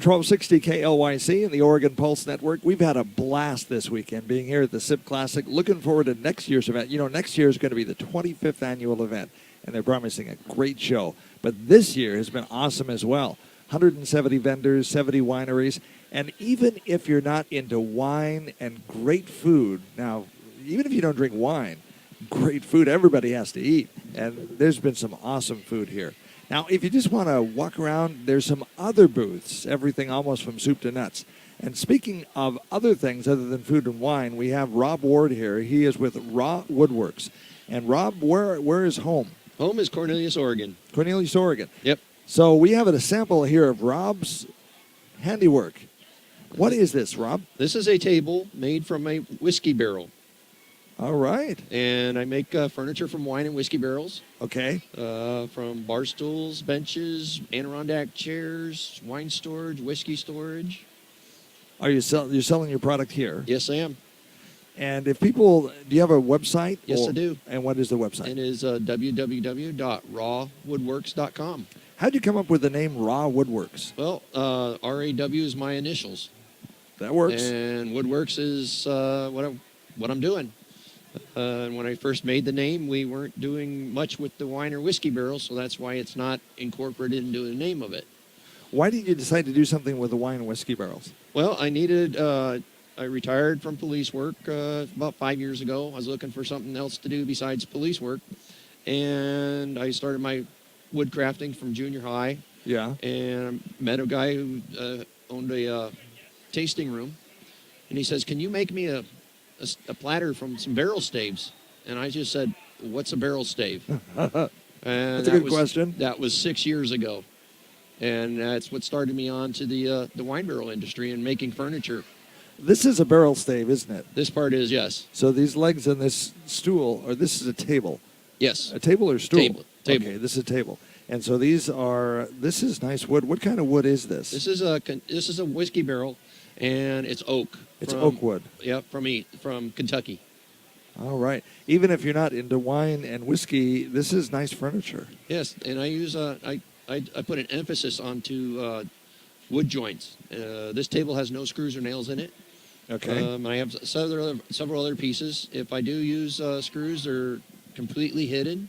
1260 KLYC and the Oregon Pulse Network. We've had a blast this weekend being here at the Sip Classic. Looking forward to next year's event. You know, next year is going to be the 25th annual event, and they're promising a great show. But this year has been awesome as well. 170 vendors, 70 wineries, and even if you're not into wine and great food, now, even if you don't drink wine, great food, everybody has to eat, and there's been some awesome food here. Now, if you just want to walk around, there's some other booths, everything almost from soup to nuts. And speaking of other things other than food and wine, we have Rob Ward here. He is with Raw Woodworks. And Rob, where is home? Home is Cornelius, Oregon. Cornelius, Oregon. Yep. So we have a sample here of Rob's handiwork. What is this, Rob? This is a table made from a whiskey barrel. All right. And I make furniture from wine and whiskey barrels. Okay. From bar stools, benches, Adirondack chairs, wine storage, whiskey storage. Are you're selling your product here? Yes, I am. And if people, do you have a website? Yes, I do. And what is the website? It is www.rawwoodworks.com. How'd you come up with the name Raw Woodworks? Well, RAW is my initials. That works. And Woodworks is what I'm doing. And when I first made the name, we weren't doing much with the wine or whiskey barrel, so that's why it's not incorporated into the name of it. Why did you decide to do something with the wine and whiskey barrels? Well, I retired from police work about 5 years ago. I was looking for something else to do besides police work, and I started my woodcrafting from junior high. Yeah. And I met a guy who owned a tasting room, and he says, "Can you make me a platter from some barrel staves?" And I just said, "What's a barrel stave?" And that's a good question. That was 6 years ago. And that's what started me on to the wine barrel industry and making furniture. This is a barrel stave, isn't it? This part is, yes. So these legs on this stool, or this is a table? Yes. A table or stool? Table. Okay, this is a table. And so this is nice wood. What kind of wood is this? This is a whiskey barrel, and it's oak. It's oak wood. Yep, from Kentucky. All right. Even if you're not into wine and whiskey, this is nice furniture. Yes, and I use I put an emphasis onto wood joints. This table has no screws or nails in it. Okay. I have several other pieces. If I do use screws, they're completely hidden,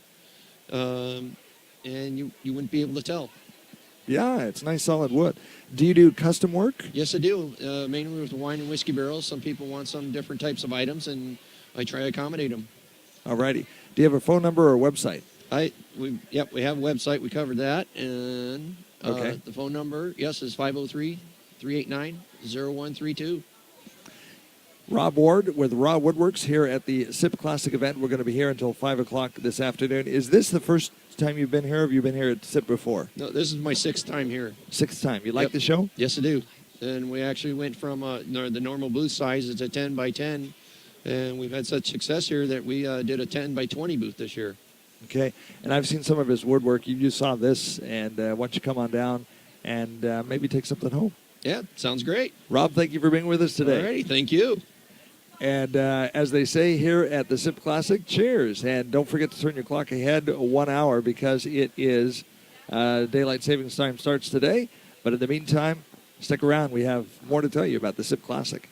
and you wouldn't be able to tell. Yeah, it's nice solid wood. Do you do custom work? Yes, I do. Mainly with wine and whiskey barrels. Some people want some different types of items, and I try to accommodate them. All righty. Do you have a phone number or a website? We have a website. We covered that. And okay. The phone number, yes, is 503-389-0132. Rob Ward with Raw Woodworks here at the Sip Classic event. We're going to be here until 5 o'clock this afternoon. Is this the first time you've been here, or have you been here at Sip before? No, this is my 6th time here. 6th time. You like the show? Yes, I do. And we actually went from the normal booth size is a 10 by 10, and we've had such success here that we did a 10 by 20 booth this year. Okay. And I've seen some of his woodwork. You just saw this, and why don't you come on down and maybe take something home? Yeah, sounds great. Rob, thank you for being with us today. All righty, thank you. And as they say here at the Sip Classic, cheers. And don't forget to turn your clock ahead 1 hour because it is daylight savings time starts today. But in the meantime, stick around. We have more to tell you about the Sip Classic.